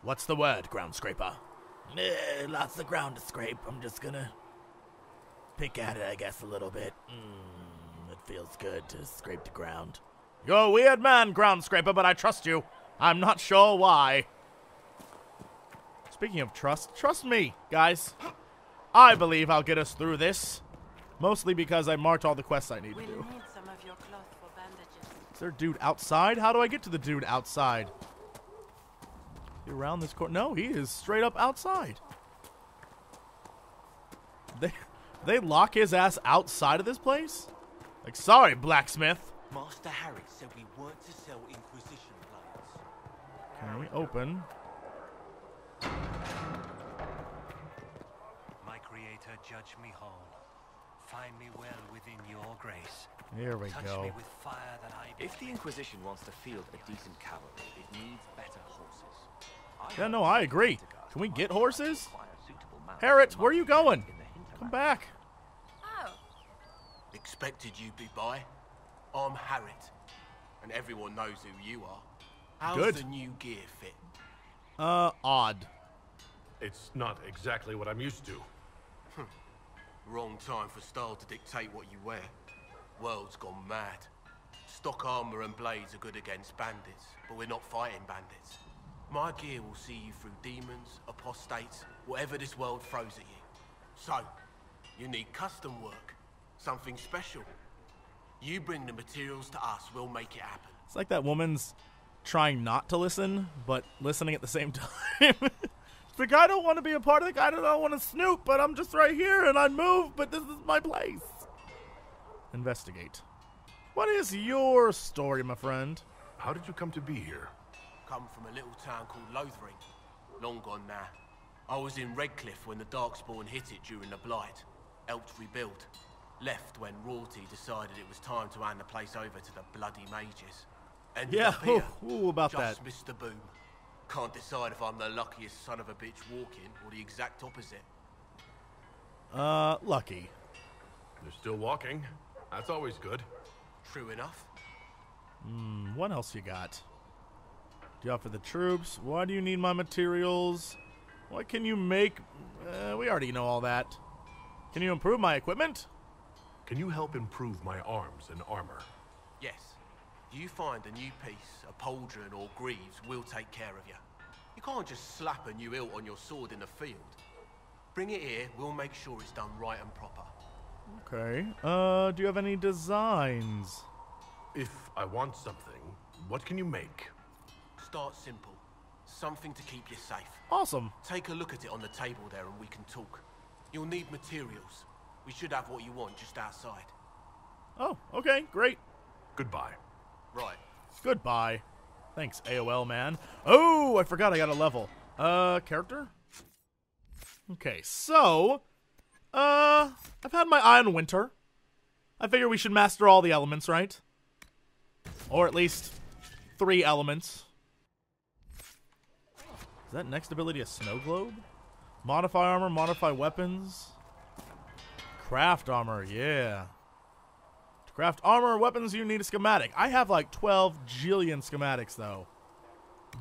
What's the word, ground scraper? Lots of ground to scrape. I'm just gonna pick at it, I guess, a little bit. It feels good to scrape the ground. You're a weird man, ground scraper, but I trust you. I'm not sure why. Speaking of trust me, guys. I believe I'll get us through this. Mostly because I marked all the quests I need to do. Need some of your cloth for bandages. Is there a dude outside? How do I get to the dude outside? Is he around this corner? No, he is straight up outside. They lock his ass outside of this place? Like, sorry, blacksmith. Master Harry said we weren't to sell Inquisition blades. Can we open? My creator, judge me whole. Find me well within your grace. Here we Touch go. me with fire that I If the Inquisition wants to field a decent cavalry, it needs better horses. Yeah, no, I agree. Can we get horses? Harriet, where are you going? Come back. Oh, Expected you'd be by. I'm Harriet, and everyone knows who you are. How's Good. the new gear fit? Odd. It's not exactly what I'm used to. Wrong time for style to dictate what you wear. World's gone mad. Stock armor and blades are good against bandits, but we're not fighting bandits. My gear will see you through demons, apostates, whatever this world throws at you. So, you need custom work, something special. You bring the materials to us, we'll make it happen. It's like that woman's trying not to listen, but listening at the same time. It's like, I don't want to be a part of it. I don't want to snoop, but I'm just right here, and I'd move, but this is my place. Investigate. What is your story, my friend? How did you come to be here? Come from a little town called Lothering. Long gone now. I was in Redcliffe when the Darkspawn hit it during the Blight. Helped rebuild. Left when royalty decided it was time to hand the place over to the bloody mages. Ended Yeah, up here, ooh, about just that. missed the boom. Can't decide if I'm the luckiest son of a bitch walking or the exact opposite. Lucky. You're still walking. That's always good. True enough. What else you got? Do you offer the troops? Why do you need my materials? What can you make? We already know all that. Can you improve my equipment? Can you help improve my arms and armor? Yes. You find a new piece, a pauldron or greaves, we'll take care of you. You can't just slap a new hilt on your sword in the field. Bring it here, we'll make sure it's done right and proper. Okay. Do you have any designs? If I want something, what can you make? Start simple. Something to keep you safe. Awesome. Take a look at it on the table there and we can talk. You'll need materials. We should have what you want just outside. Oh, okay, great. Goodbye. Right. Goodbye. Thanks, AOL man. Oh, I forgot I got a level. Character? Okay, so, I've had my eye on winter. I figure we should master all the elements, right? Or at least 3 elements. Is that next ability a snow globe? Modify armor, modify weapons. Craft armor, yeah. To craft armor or weapons, you need a schematic. I have like 12 jillion schematics, though.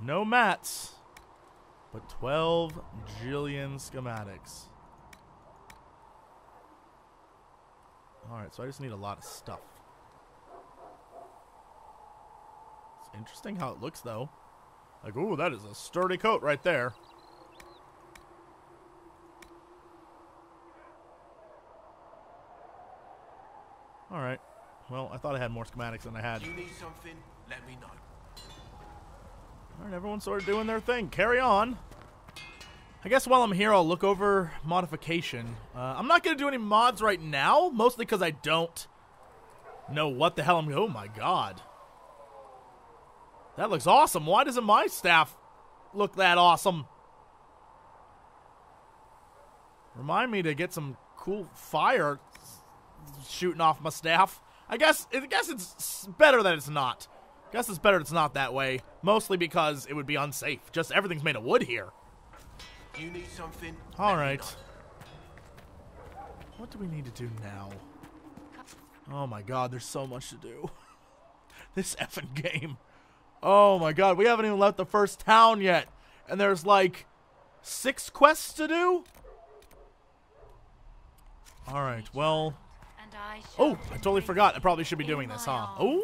No mats, but 12 jillion schematics. Alright, so I just need a lot of stuff. It's interesting how it looks, though. Like, ooh, that is a sturdy coat right there. Alright. Well, I thought I had more schematics than I had. You need something, let me know. Alright, everyone's sort of doing their thing. Carry on. I guess while I'm here, I'll look over modification. I'm not going to do any mods right now, mostly because I don't know what the hell I'm... Oh my god. That looks awesome. Why doesn't my staff look that awesome? Remind me to get some cool fire shooting off my staff. I guess it's better that it's not. I guess it's better it's not that way. Mostly because it would be unsafe. Just everything's made of wood here. You need something? Alright. What do we need to do now? Oh my god, there's so much to do. This effing game. Oh my god, we haven't even left the first town yet. and there's like 6 quests to do? Alright, well... Oh, I totally forgot. I probably should be doing this, huh? Oh!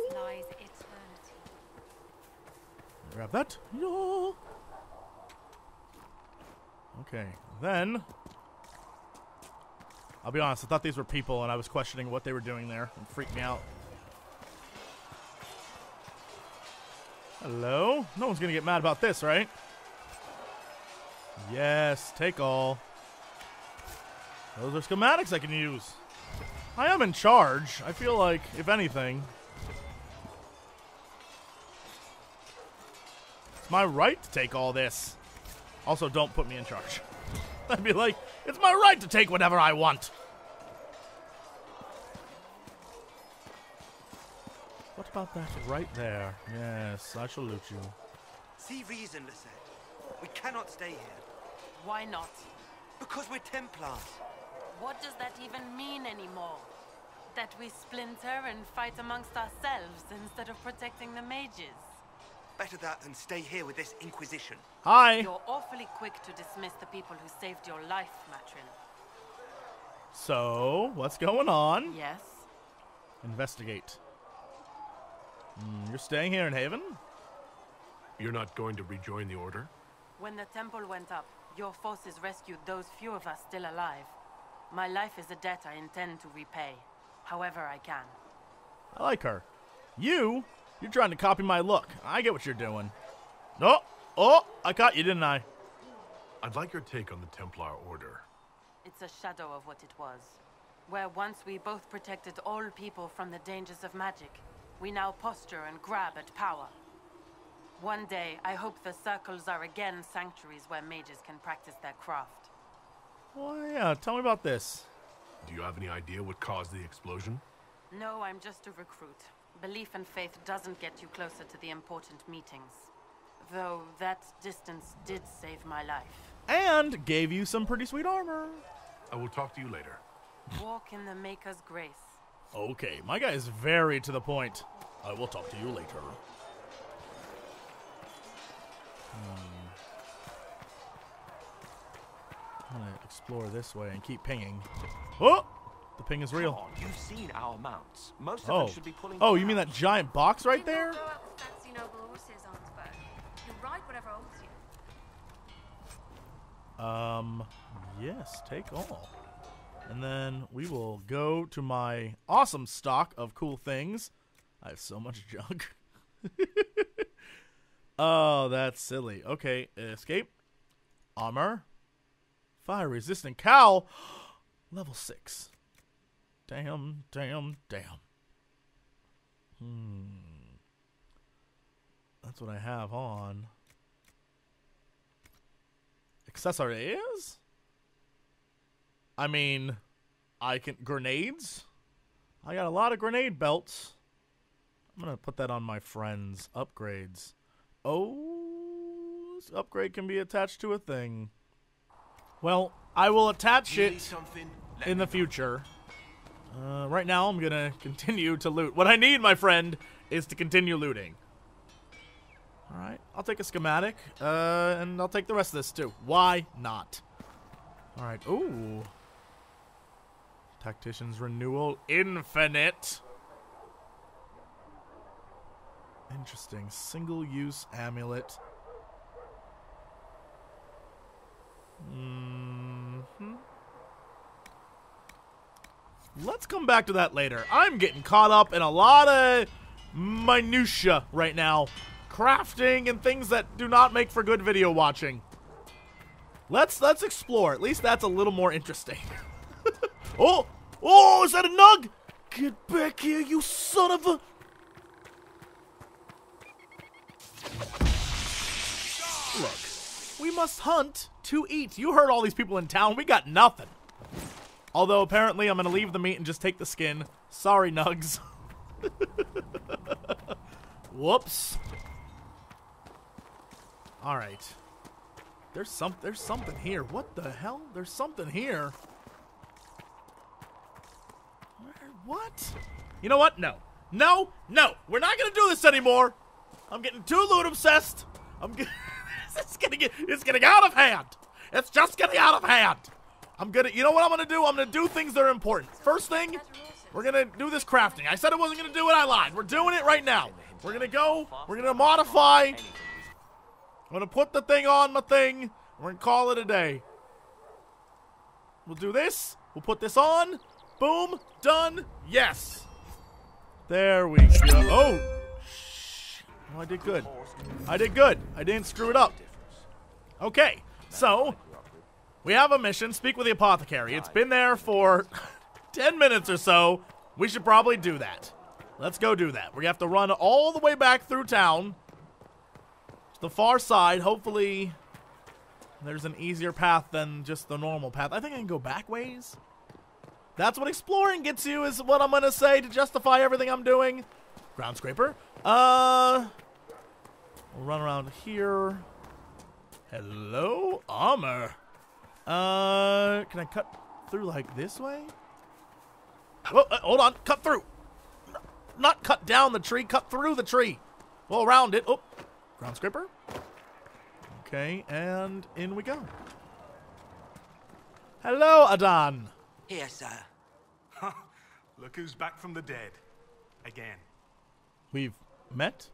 Grab that. Yeah. Okay, then... I'll be honest, I thought these were people, and I was questioning what they were doing there. It freaked me out. Hello? No one's gonna get mad about this, right? Yes, take all. Those are schematics I can use. I am in charge. I feel like, if anything... It's my right to take all this. Also, don't put me in charge. I'd be like, it's my right to take whatever I want. What about that right there? Yes, I shall loot you. See reason, Lisette. We cannot stay here. Why not? Because we're Templars. What does that even mean anymore? That we splinter and fight amongst ourselves instead of protecting the mages? Better that than stay here with this Inquisition. Hi. You're awfully quick to dismiss the people who saved your life, Matrin. So, what's going on? Yes? Investigate. You're staying here in Haven? You're not going to rejoin the Order? When the temple went up, your forces rescued those few of us still alive. My life is a debt I intend to repay, however I can. I like her. You're trying to copy my look. I get what you're doing. No. Oh, I caught you, didn't I? I'd like your take on the Templar Order. It's a shadow of what it was. Where once we both protected all people from the dangers of magic, we now posture and grab at power. One day, I hope the circles are again sanctuaries where mages can practice their craft. Well, yeah, tell me about this. Do you have any idea what caused the explosion? No, I'm just a recruit. Belief and faith doesn't get you closer to the important meetings. Though that distance did save my life. And gave you some pretty sweet armor. I will talk to you later. Walk in the Maker's grace. Okay, my guy is very to the point. I will talk to you later. I'm gonna explore this way and keep pinging. Oh! The ping is real. Come on, you've seen our mounts. Most of them should be pulling. Oh, you mean that giant box right there? Go out with fancy noble horses, Arnsberg. You ride whatever holds you. Yes, take all. And then we will go to my awesome stock of cool things. I have so much junk. Oh, that's silly. Okay, escape. Armor. Fire resistant cowl. Level 6. Damn. That's what I have on. Accessories? I mean, I can... Grenades? I got a lot of grenade belts. I'm going to put that on my friends. Upgrades. Oh, this upgrade can be attached to a thing. Well, I will attach it in the future. Right now, I'm going to continue to loot. What I need, my friend, is to continue looting. Alright, I'll take a schematic, and I'll take the rest of this, too. Why not? Alright, ooh. Tactician's Renewal Infinite. Interesting. Single-use amulet. Let's come back to that later. I'm getting caught up in a lot of minutia right now. Crafting and things that do not make for good video watching. Let's explore. At least that's a little more interesting. Oh, is that a nug? Get back here, you son of a... Look, we must hunt to eat. You heard all these people in town. We got nothing. Although, apparently, I'm going to leave the meat and just take the skin. Sorry, nugs. Whoops. Alright. There's something here. What the hell? There's something here. What? You know what? No. No. We're not going to do this anymore. I'm getting too loot obsessed. This It's getting out of hand. It's just getting out of hand. You know what I'm gonna do? I'm gonna do things that are important. First thing, we're gonna do this crafting. I said I wasn't gonna do it, I lied. We're doing it right now. We're gonna modify. I'm gonna put the thing on my thing. We're gonna call it a day. We'll do this. We'll put this on. Boom. Done. Yes. There we go. Oh. Oh, I did good. I did good. I didn't screw it up. Okay. So, we have a mission. Speak with the apothecary. It's been there for 10 minutes or so. We should probably do that. Let's go do that. We're going to have to run all the way back through town to the far side. Hopefully, there's an easier path than just the normal path. I think I can go back ways. That's what exploring gets you, is what I'm going to say to justify everything I'm doing. Ground scraper. We'll run around here. Hello? Armor. Can I cut through like this way? Whoa, hold on. Cut through. Not cut down the tree. Cut through the tree. Well, around it. Oh. Ground scraper. Okay, and in we go. Hello, Adan. Here, sir. Look who's back from the dead. Again. We've met?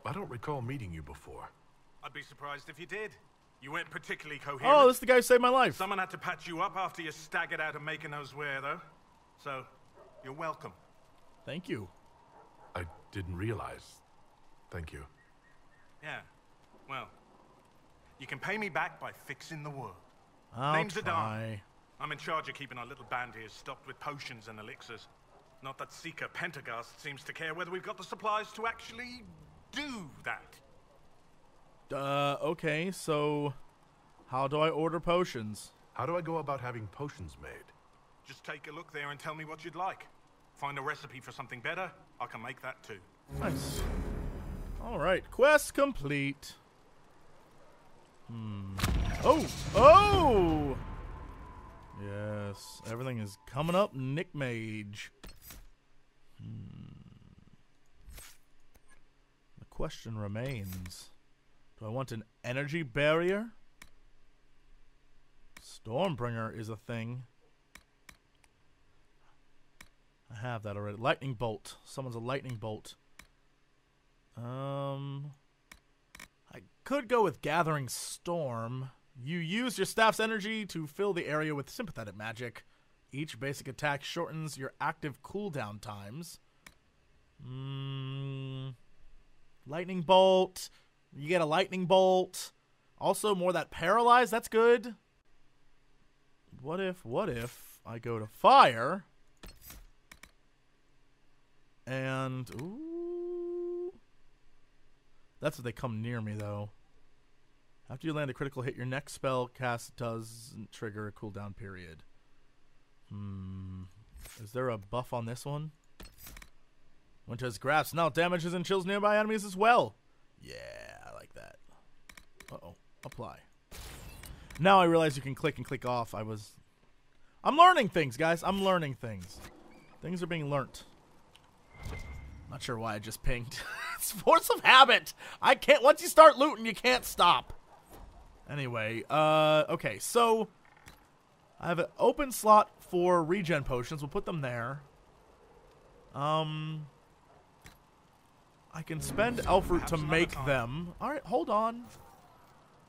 I don't recall meeting you before. I'd be surprised if you did. You weren't particularly coherent. Oh, this is the guy who saved my life. Someone had to patch you up after you staggered out of making those wear, though. So, you're welcome. Thank you. I didn't realize. Thank you. Yeah. Well, you can pay me back by fixing the world. Name's Adan. I'm in charge of keeping our little band here stocked with potions and elixirs. Not that Seeker Pentagast seems to care whether we've got the supplies to actually do that. Okay, so how do I order potions? How do I go about having potions made? Just take a look there and tell me what you'd like. Find a recipe for something better, I can make that too. Nice. Alright, quest complete. Oh! Oh! Yes, everything is coming up, Nick Mage. The question remains, do I want an energy barrier? Stormbringer is a thing. I have that already. Lightning bolt. Someone's a lightning bolt. I could go with Gathering Storm. You use your staff's energy to fill the area with sympathetic magic. Each basic attack shortens your active cooldown times. Lightning bolt. You get a lightning bolt. Also, more that paralyze. That's good. What if I go to fire? And, ooh. That's if they come near me, though. After you land a critical hit, your next spell cast doesn't trigger a cooldown period. Is there a buff on this one? Winter's Grasp now damages and chills nearby enemies as well. Yeah, I like that. Uh-oh. Apply. Now I realize you can click and click off. I'm learning things, guys. I'm learning things. Things are being learnt. Not sure why I just pinged. It's force of habit. I can't. Once you start looting, you can't stop. Anyway, okay, so I have an open slot for regen potions. We'll put them there. I can spend elf root to make them. All right, hold on.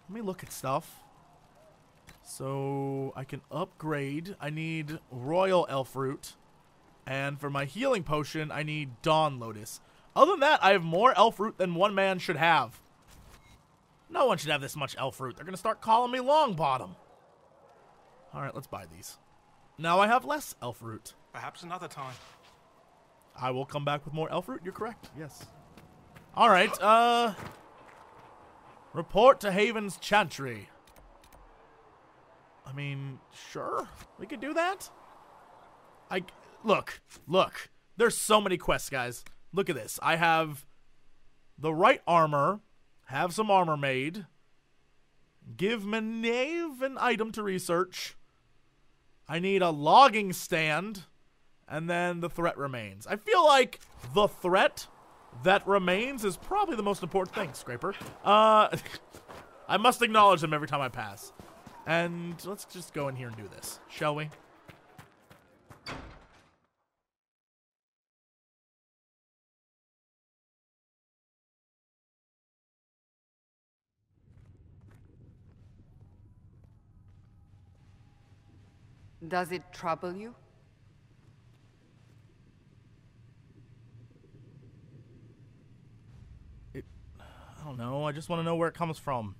Let me look at stuff. So I can upgrade. I need royal elf root. And for my healing potion, I need Dawn Lotus. Other than that, I have more elf root than one man should have. No one should have this much elf root. They're going to start calling me Longbottom. Alright, let's buy these. Now I have less elf root. Perhaps another time. I will come back with more elf root. You're correct. Yes. Alright, report to Haven's Chantry. I mean, sure. We could do that. Look. There's so many quests, guys. Look at this. I have the right armor. Have some armor made. Give Menave an item to research. I need a logging stand. And then the threat remains. I feel like the threat that remains is probably the most important thing, Scraper. I I must acknowledge them every time I pass. And let's just go in here and do this, shall we? Does it trouble you? I don't know. I just want to know where it comes from.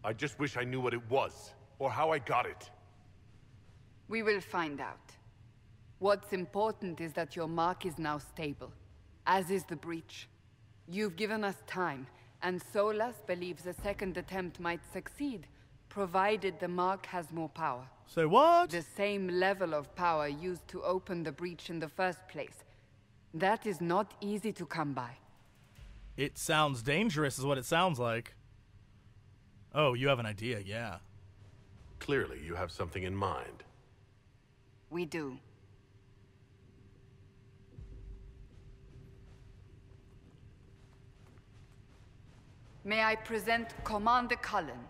I just wish I knew what it was, or how I got it. We will find out. What's important is that your mark is now stable, as is the breach. You've given us time, and Solas believes a second attempt might succeed, provided the mark has more power. Say what? The same level of power used to open the breach in the first place. That is not easy to come by. It sounds dangerous is what it sounds like. Oh, you have an idea, yeah. Clearly, you have something in mind. We do. May I present Commander Cullen,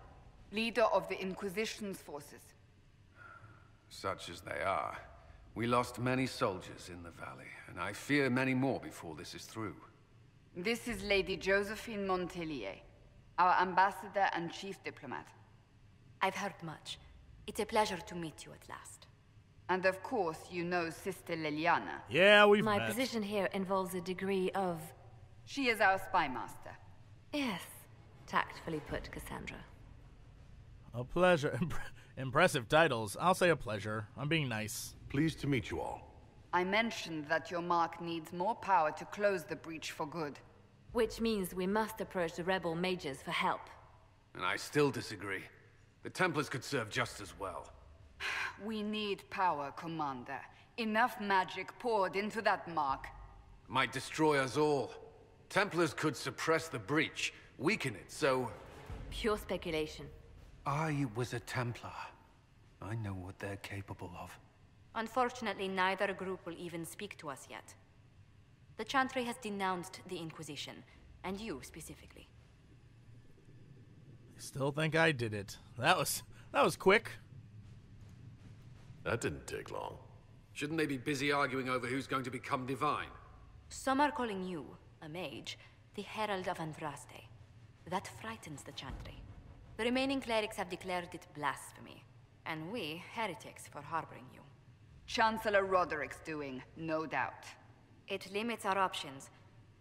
leader of the Inquisition's forces. Such as they are. We lost many soldiers in the valley, and I fear many more before this is through. This is Lady Josephine Montelier, our ambassador and chief diplomat. I've heard much. It's a pleasure to meet you at last. And of course, you know Sister Liliana. Yeah, we've met. My position here involves a degree of... She is our spy master. Yes, tactfully put, Cassandra. A pleasure. Impressive titles. I'll say a pleasure. I'm being nice. Pleased to meet you all. I mentioned that your mark needs more power to close the breach for good. Which means we must approach the rebel mages for help. And I still disagree. The Templars could serve just as well. We need power, Commander. Enough magic poured into that mark. Might destroy us all. Templars could suppress the breach, weaken it, so... Pure speculation. I was a Templar. I know what they're capable of. Unfortunately, neither group will even speak to us yet. The Chantry has denounced the Inquisition, and you specifically. I still think I did it. That was quick. That didn't take long. Shouldn't they be busy arguing over who's going to become divine? Some are calling you, a mage, the Herald of Andraste. That frightens the Chantry. The remaining clerics have declared it blasphemy, and we, heretics, for harboring you. Chancellor Roderick's doing, no doubt. It limits our options.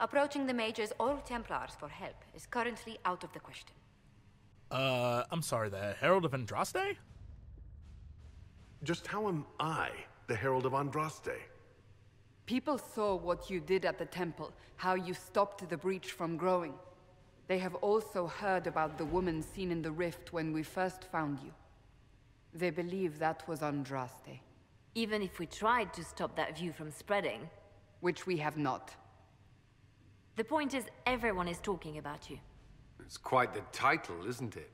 Approaching the mages or Templars for help is currently out of the question. I'm sorry, the Herald of Andraste? Just how am I the Herald of Andraste? People saw what you did at the temple, how you stopped the breach from growing. They have also heard about the woman seen in the rift when we first found you. They believe that was Andraste. Even if we tried to stop that view from spreading... Which we have not. The point is, everyone is talking about you. It's quite the title, isn't it?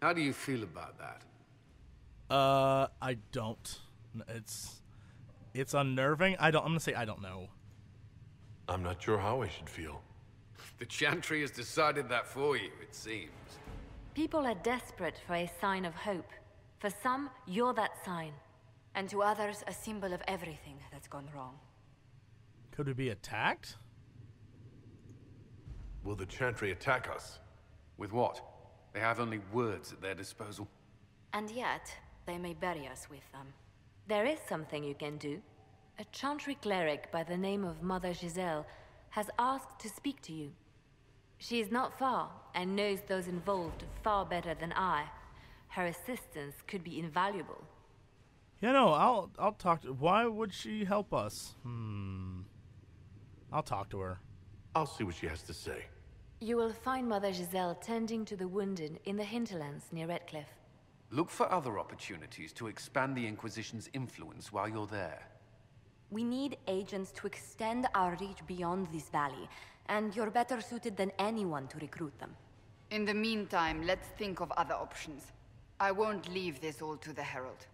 How do you feel about that? I don't. It's unnerving. I'm gonna say I don't know. I'm not sure how I should feel. The Chantry has decided that for you, it seems. People are desperate for a sign of hope. For some, you're that sign. And to others, a symbol of everything that's gone wrong. Could we be attacked? Will the Chantry attack us? With what? They have only words at their disposal. And yet, they may bury us with them. There is something you can do. A Chantry cleric by the name of Mother Giselle has asked to speak to you. She is not far, and knows those involved far better than I. Her assistance could be invaluable. Yeah, no, I'll talk to... Why would she help us? I'll talk to her. I'll see what she has to say. You will find Mother Giselle tending to the wounded in the hinterlands near Redcliffe. Look for other opportunities to expand the Inquisition's influence while you're there. We need agents to extend our reach beyond this valley, and you're better suited than anyone to recruit them. In the meantime, let's think of other options. I won't leave this all to the Herald.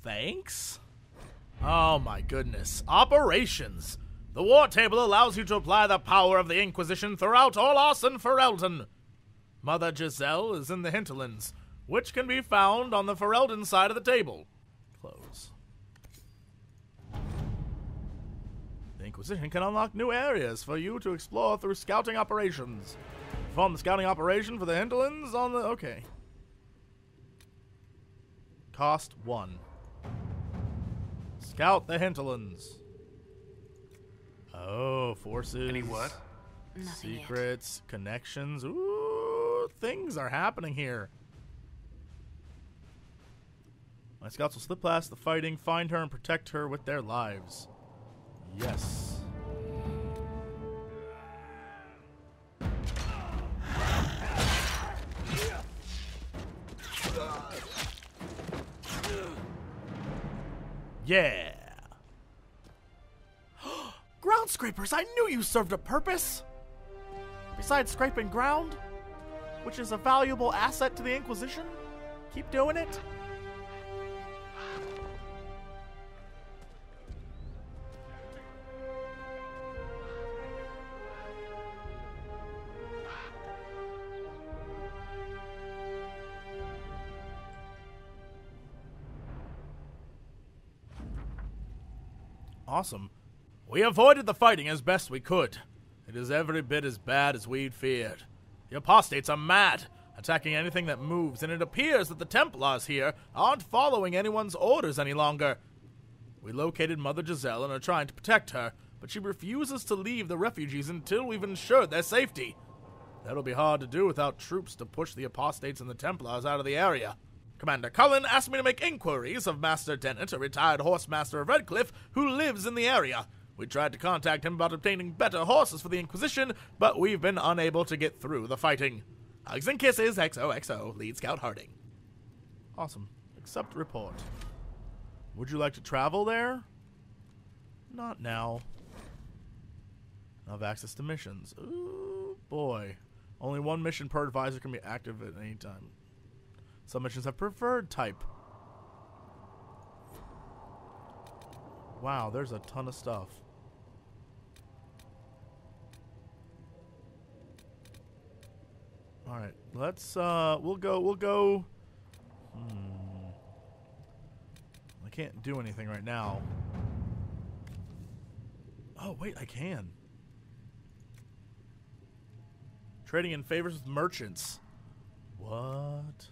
Thanks? Oh my goodness. Operations! The war table allows you to apply the power of the Inquisition throughout Orlos and Ferelden. Mother Giselle is in the hinterlands, which can be found on the Ferelden side of the table. Close. The Inquisition can unlock new areas for you to explore through scouting operations. Perform the scouting operation for the hinterlands on the... Okay. Cost 1. Scout the hinterlands. Oh, forces. Any word? Nothing Secrets, connections. Ooh, things are happening here. My scouts will slip past the fighting, find her, and protect her with their lives. Yes. Yeah. Ground scrapers, I knew you served a purpose. Besides scraping ground, which is a valuable asset to the Inquisition, keep doing it. Awesome. We avoided the fighting as best we could. It is every bit as bad as we'd feared. The apostates are mad, attacking anything that moves, and it appears that the Templars here aren't following anyone's orders any longer. We located Mother Giselle and are trying to protect her, but she refuses to leave the refugees until we've ensured their safety. That'll be hard to do without troops to push the apostates and the Templars out of the area. Commander Cullen asked me to make inquiries of Master Dennett, a retired horsemaster of Redcliffe, who lives in the area. We tried to contact him about obtaining better horses for the Inquisition, but we've been unable to get through the fighting. Hugs and kisses, XOXO, Lead Scout Harding. Awesome. Accept report. Would you like to travel there? Not now. Now have access to missions. Ooh, boy. Only one mission per advisor can be active at any time. Some missions have preferred type. Wow, there's a ton of stuff. All right, let's we'll go. I can't do anything right now. Oh, wait, I can. Trading in favors with merchants. What?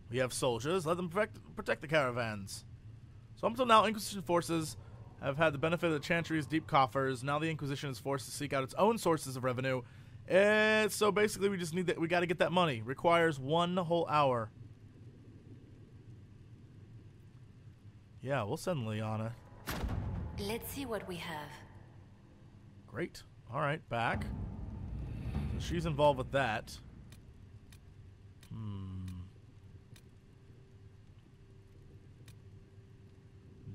We have soldiers. Let them protect the caravans. So up until now, Inquisition forces have had the benefit of the Chantry's deep coffers. Now the Inquisition is forced to seek out its own sources of revenue. So basically, we just need that. We got to get that money. Requires 1 whole hour. Yeah, we'll send Liana. Let's see what we have. Great. All right, back. So she's involved with that.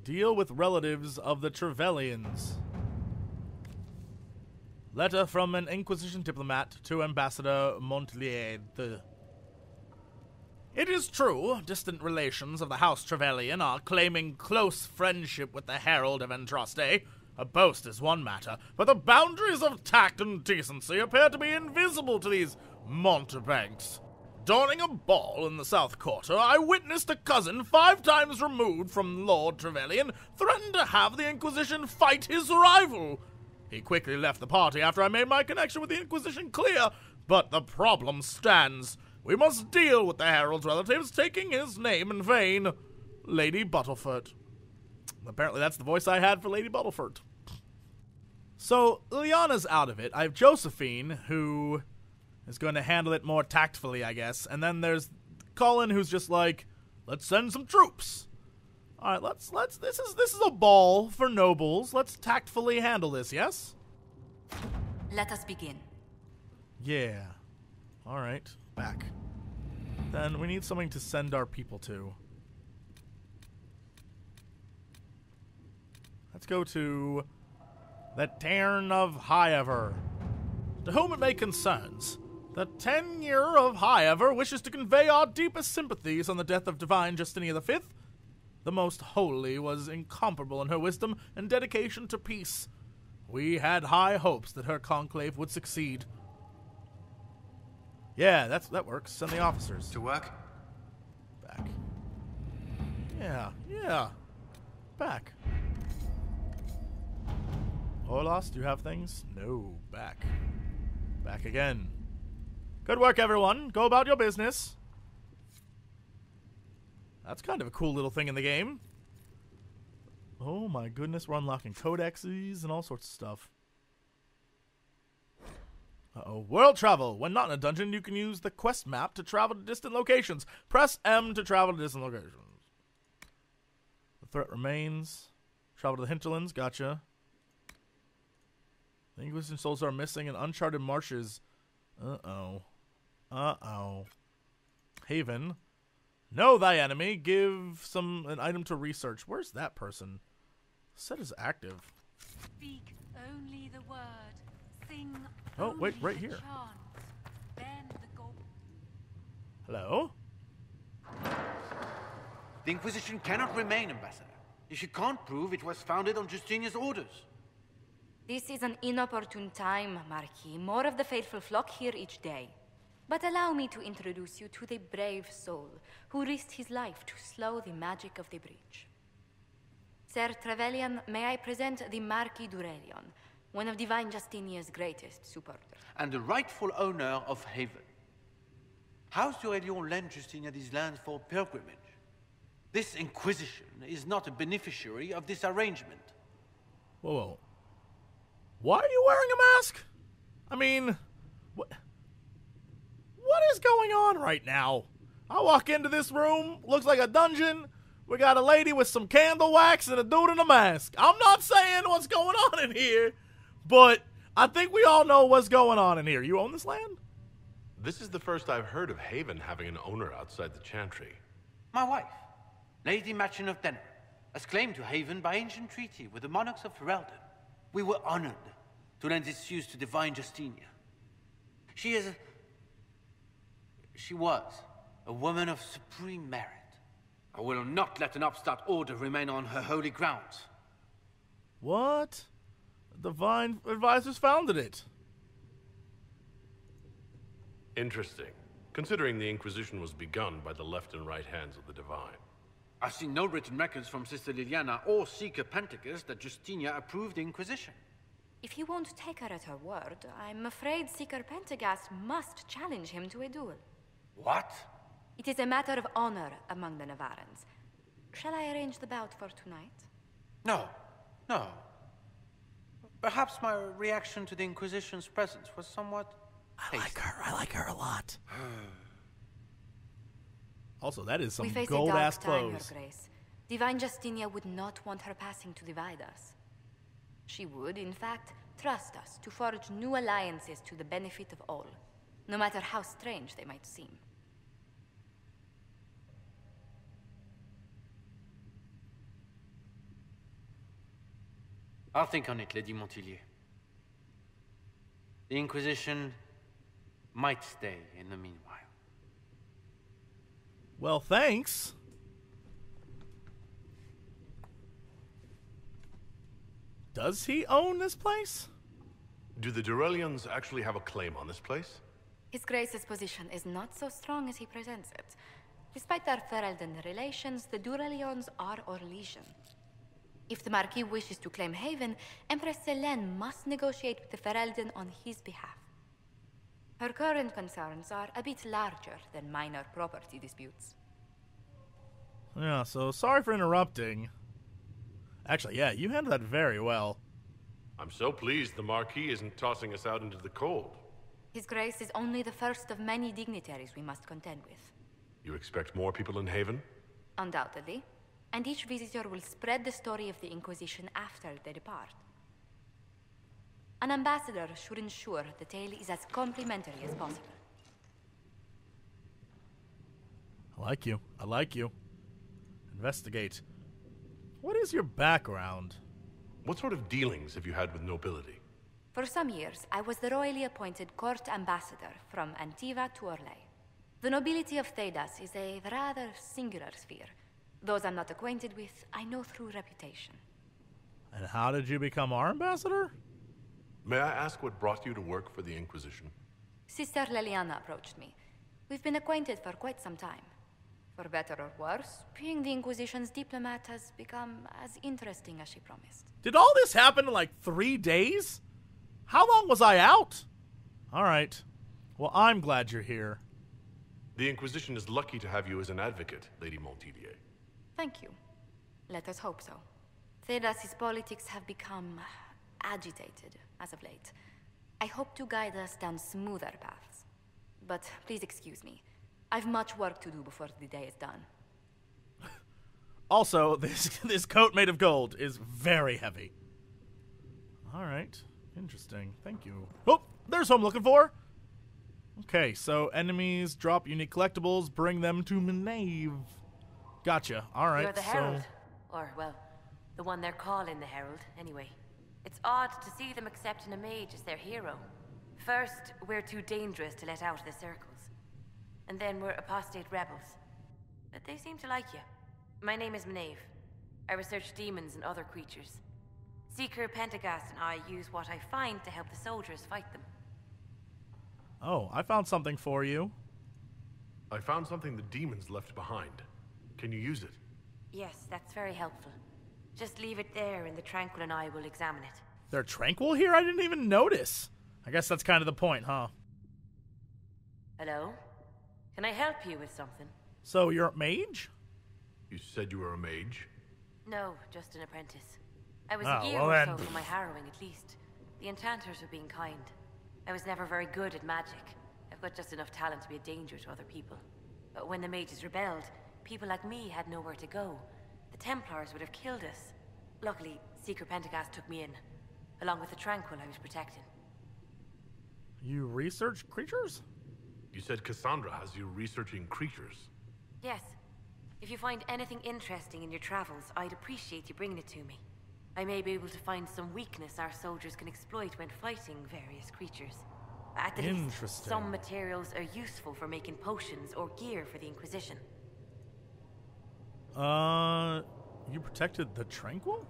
Deal with relatives of the Trevellians. Letter from an Inquisition diplomat to Ambassador Montlier. It is true, distant relations of the House Trevelyan are claiming close friendship with the Herald of Andraste. A boast is one matter, but the boundaries of tact and decency appear to be invisible to these mountebanks. During a ball in the South Quarter, I witnessed a cousin 5 times removed from Lord Trevelyan threaten to have the Inquisition fight his rival. He quickly left the party after I made my connection with the Inquisition clear, but the problem stands. We must deal with the Herald's relatives taking his name in vain. Lady Buttleford. Apparently that's the voice I had for Lady Buttleford. So, Liliana's out of it. I have Josephine, who is going to handle it more tactfully, I guess. And then there's Cullen, who's just like, let's send some troops. All right, this is a ball for nobles. Let's tactfully handle this, yes? Let us begin. Yeah. All right, back. Then we need something to send our people to. Let's go to the Tairn of Highever. To whom it may concerns, the Tenure of Highever wishes to convey our deepest sympathies on the death of Divine Justinia V. the Most Holy was incomparable in her wisdom and dedication to peace. We had high hopes that her conclave would succeed. Yeah, that works. Send the officers. To work? Back. Yeah. Back. Orlos, do you have things? No. Back. Back again. Good work, everyone. Go about your business. That's kind of a cool little thing in the game. Oh my goodness, we're unlocking codexes and all sorts of stuff. Uh-oh. World travel. When not in a dungeon, you can use the quest map to travel to distant locations. Press M to travel to distant locations. The threat remains. Travel to the hinterlands. Gotcha. The Inquisition souls are missing in uncharted marshes. Uh-oh. Haven. Know thy enemy. Give an item to research. Where's that person? Set is active. Speak only the word. Sing wait, right here. Chant. Then the Hello? The Inquisition cannot remain, Ambassador, if you can't prove it was founded on Justinia's orders. This is an inopportune time, Marquis. More of the faithful flock here each day. But allow me to introduce you to the brave soul who risked his life to slow the magic of the breach. Sir Trevelyan, may I present the Marquis d'Aurelion, one of Divine Justinia's greatest supporters. And the rightful owner of Haven. House d'Aurelion lent Justinia these lands for pilgrimage. This Inquisition is not a beneficiary of this arrangement. Whoa. Why are you wearing a mask? I mean, what is going on right now? I walk into this room, looks like a dungeon. We got a lady with some candle wax and a dude in a mask. I'm not saying what's going on in here, but I think we all know what's going on in here. You own this land? This is the first I've heard of Haven having an owner outside the Chantry. My wife, Lady Machin of Denner, has claimed to Haven by ancient treaty with the monarchs of Ferelden. We were honored to lend its use to Divine Justinia. She was a woman of supreme merit. I will not let an upstart order remain on her holy grounds. What? Divine Advisors founded it. Interesting, considering the Inquisition was begun by the left and right hands of the Divine. I've seen no written records from Sister Liliana or Seeker Pentacus that Justinia approved the Inquisition. If you won't take her at her word, I'm afraid Seeker Pentagast must challenge him to a duel. What? It is a matter of honor among the Navarrans. Shall I arrange the bout for tonight? No. Perhaps my reaction to the Inquisition's presence was somewhat hasty. I like her a lot. Also, that is some we face gold-ass a dark time, clothes. Your Grace. Divine Justinia would not want her passing to divide us. She would, in fact, trust us to forge new alliances to the benefit of all, no matter how strange they might seem. I'll think on it, Lady Montillier. The Inquisition might stay in the meanwhile. Well, thanks. Does he own this place? Do the Durelians actually have a claim on this place? His Grace's position is not so strong as he presents it. Despite their Ferelden relations, the Durelions are Orlesian. If the Marquis wishes to claim Haven, Empress Selene must negotiate with the Ferelden on his behalf. Her current concerns are a bit larger than minor property disputes. Yeah, so sorry for interrupting. Actually, yeah, you handled that very well. I'm so pleased the Marquis isn't tossing us out into the cold. His Grace is only the first of many dignitaries we must contend with. You expect more people in Haven? Undoubtedly. And each visitor will spread the story of the Inquisition after they depart. An ambassador should ensure the tale is as complimentary as possible. I like you. Investigate. What is your background? What sort of dealings have you had with nobility? For some years, I was the royally appointed court ambassador from Antiva to Orlais. The nobility of Thedas is a rather singular sphere. Those I'm not acquainted with, I know through reputation. And how did you become our ambassador? May I ask what brought you to work for the Inquisition? Sister Leliana approached me. We've been acquainted for quite some time. For better or worse, being the Inquisition's diplomat has become as interesting as she promised. Did all this happen in like 3 days? How long was I out? All right. Well, I'm glad you're here. The Inquisition is lucky to have you as an advocate, Lady Montdidier. Thank you. Let us hope so. Thedas's politics have become agitated as of late. I hope to guide us down smoother paths. But please excuse me. I've much work to do before the day is done. Also, this coat made of gold is very heavy. All right. Interesting. Thank you. Oh, there's who I'm looking for. Okay, so enemies drop unique collectibles, bring them to Maeve. Gotcha. All right. You're the Herald. Or, well, the one they're calling the Herald, anyway. It's odd to see them accepting a mage as their hero. First, we're too dangerous to let out of the circles. And then we're apostate rebels. But they seem to like you. My name is Maeve. I research demons and other creatures. Seeker Pentagast and I use what I find to help the soldiers fight them. Oh, I found something for you. I found something the demons left behind. Can you use it? Yes, that's very helpful. Just leave it there and the Tranquil and I will examine it. They're tranquil here? I didn't even notice. I guess that's kind of the point, huh? Hello? Can I help you with something? So, you're a mage? You said you were a mage? No, just an apprentice. I was Oh, a year well or then. so from my harrowing, at least. The enchanters were being kind. I was never very good at magic. I've got just enough talent to be a danger to other people. But when the mages rebelled, people like me had nowhere to go. The Templars would have killed us. Luckily, Seeker Pentagast took me in, along with the Tranquil I was protecting. You research creatures? You said Cassandra has you researching creatures. Yes. If you find anything interesting in your travels, I'd appreciate you bringing it to me. I may be able to find some weakness our soldiers can exploit when fighting various creatures. At the least, some materials are useful for making potions or gear for the Inquisition. You protected the Tranquil?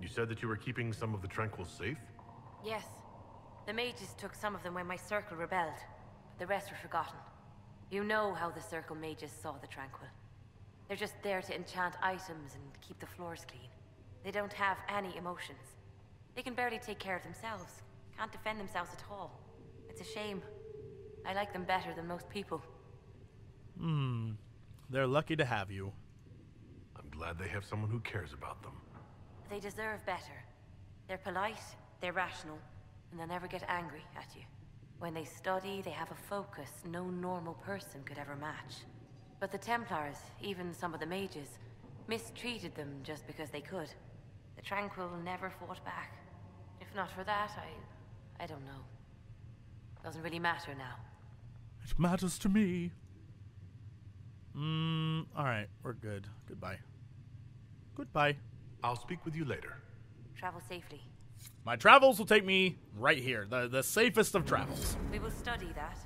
You said that you were keeping some of the Tranquil safe? Yes. The mages took some of them when my circle rebelled, but the rest were forgotten. You know how the circle mages saw the Tranquil. They're just there to enchant items and keep the floors clean. They don't have any emotions. They can barely take care of themselves. Can't defend themselves at all. It's a shame. I like them better than most people. They're lucky to have you. I'm glad they have someone who cares about them. They deserve better. They're polite, they're rational, and they'll never get angry at you. When they study, they have a focus no normal person could ever match. But the Templars, even some of the mages, mistreated them just because they could. The Tranquil never fought back. If not for that, I don't know. Doesn't really matter now. It matters to me. Alright, we're good. Goodbye. Goodbye. I'll speak with you later. Travel safely. My travels will take me right here, the safest of travels. We will study that.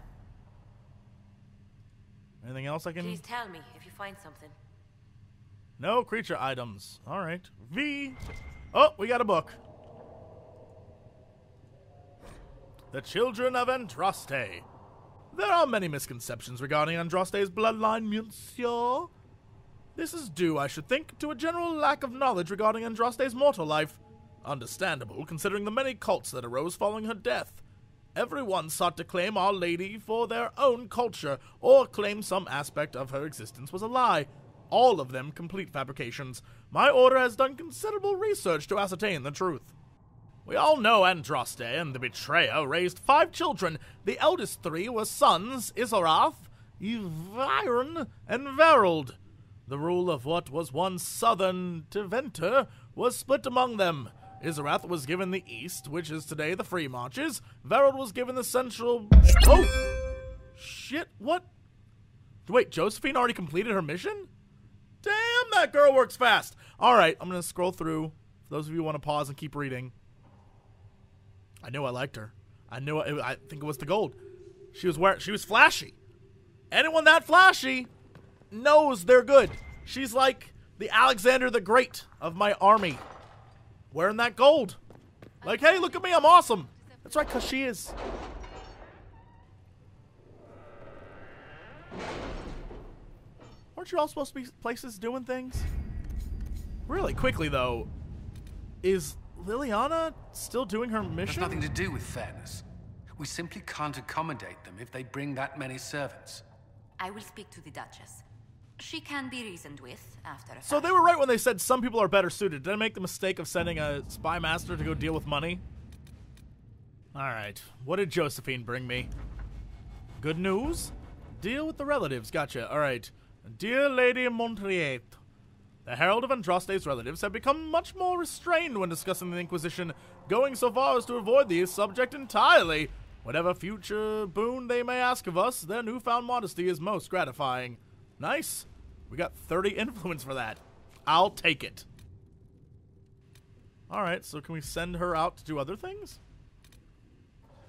Anything else I can... Please tell me if you find something. No creature items. Alright. V. Oh, we got a book. The Children of Andraste. There are many misconceptions regarding Andraste's bloodline, monsieur. This is due, I should think, to a general lack of knowledge regarding Andraste's mortal life. Understandable, considering the many cults that arose following her death. Everyone sought to claim Our Lady for their own culture, or claim some aspect of her existence was a lie. All of them complete fabrications. My order has done considerable research to ascertain the truth. We all know Andraste and the betrayer raised 5 children. The eldest 3 were sons, Isorath, Yviron, and Verald. The rule of what was once southern Tevinter was split among them. Isorath was given the east, which is today the Free Marches. Verald was given the central... Oh! Shit, what? Wait, Josephine already completed her mission? Damn, that girl works fast! Alright, I'm gonna scroll through. For those of you who want to pause and keep reading. I knew I liked her. I think it was the gold. She was flashy. Anyone that flashy knows they're good. She's like the Alexander the Great of my army. Wearing that gold. Like, hey, look at me, I'm awesome. That's right, because she is. Aren't you all supposed to be places doing things? Really quickly, though, is Liliana still doing her mission? It has nothing to do with fairness. We simply can't accommodate them if they bring that many servants. I will speak to the Duchess. She can be reasoned with after a So they were right when they said some people are better suited. Did I make the mistake of sending a spy master to go deal with money? Alright, what did Josephine bring me? Good news? Deal with the relatives, gotcha. Alright. Dear Lady Montriette, the Herald of Andraste's relatives have become much more restrained when discussing the Inquisition, going so far as to avoid the subject entirely. Whatever future boon they may ask of us, their newfound modesty is most gratifying. Nice. We got 30 influence for that. I'll take it. Alright, so can we send her out to do other things?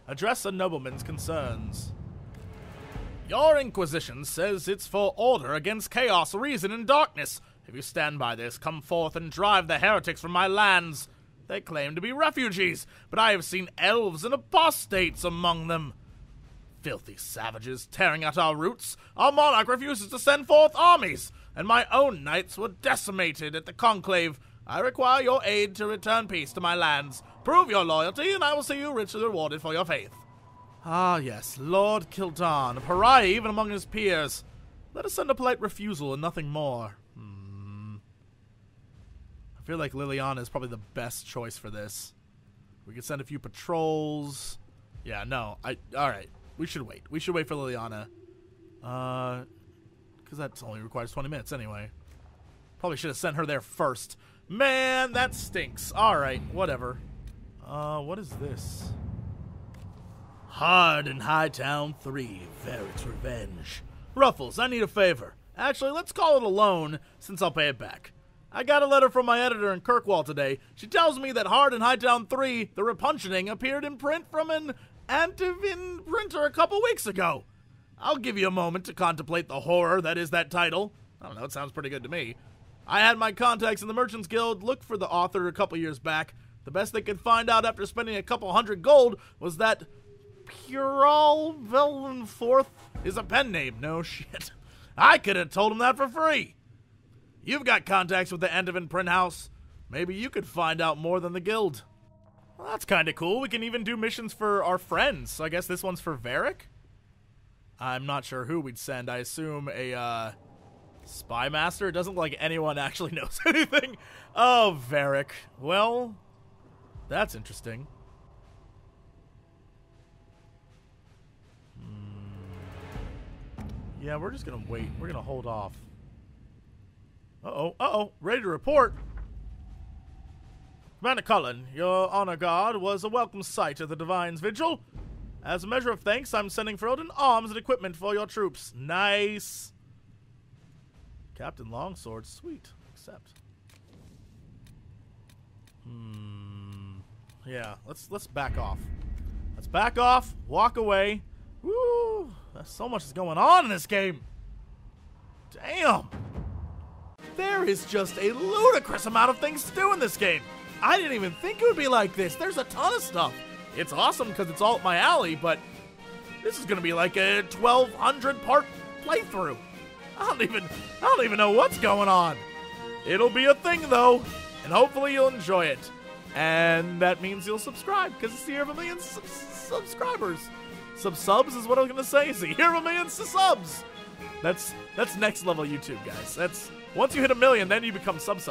Address a nobleman's concerns. Your Inquisition says it's for order against chaos, reason, and darkness. If you stand by this, come forth and drive the heretics from my lands. They claim to be refugees, but I have seen elves and apostates among them. Filthy savages tearing at our roots. Our monarch refuses to send forth armies, and my own knights were decimated at the conclave. I require your aid to return peace to my lands. Prove your loyalty, and I will see you richly rewarded for your faith. Ah, yes, Lord Kildan, a pariah even among his peers. Let us send a polite refusal and nothing more. I feel like Liliana is probably the best choice for this. We could send a few patrols. Yeah, no, alright. We should wait. We should wait for Liliana. Because that only requires 20 minutes anyway. Probably should have sent her there first. Man, that stinks. Alright, whatever. What is this? Hard in Hightown 3, Varric's Revenge. Ruffles, I need a favor. Actually, let's call it a loan, since I'll pay it back. I got a letter from my editor in Kirkwall today. She tells me that Hard in Hightown 3, The Repuntioning, appeared in print from an Antivin printer a couple weeks ago. I'll give you a moment to contemplate the horror that is that title. I don't know, it sounds pretty good to me. I had my contacts in the Merchants Guild look for the author a couple years back. The best they could find out after spending a couple hundred gold was that Pural Velvenforth is a pen name. No shit. I could have told him that for free. You've got contacts with the Antivin print house. Maybe you could find out more than the guild. Well, that's kind of cool. We can even do missions for our friends. So I guess this one's for Varric? I'm not sure who we'd send. I assume a spy master. It doesn't look like anyone actually knows anything. Oh, Varric. Well, that's interesting. Yeah, we're just gonna wait. We're gonna hold off. Ready to report. Commander Cullen, your honor guard was a welcome sight at the Divine's Vigil. As a measure of thanks, I'm sending Ferelden arms and equipment for your troops. Nice. Captain Longsword, sweet. Accept. Yeah, let's back off. Let's back off, walk away. Woo! So much is going on in this game. Damn. There is just a ludicrous amount of things to do in this game. I didn't even think it would be like this. There's a ton of stuff. It's awesome because it's all up my alley, but this is going to be like a 1,200 part playthrough. I don't even know what's going on. It'll be a thing though, and hopefully you'll enjoy it. And that means you'll subscribe because it's the year of 1 million subscribers. Subs is what I was gonna say. It's the year of 1 million subs. That's next level YouTube, guys. That's once you hit 1 million, then you become subs.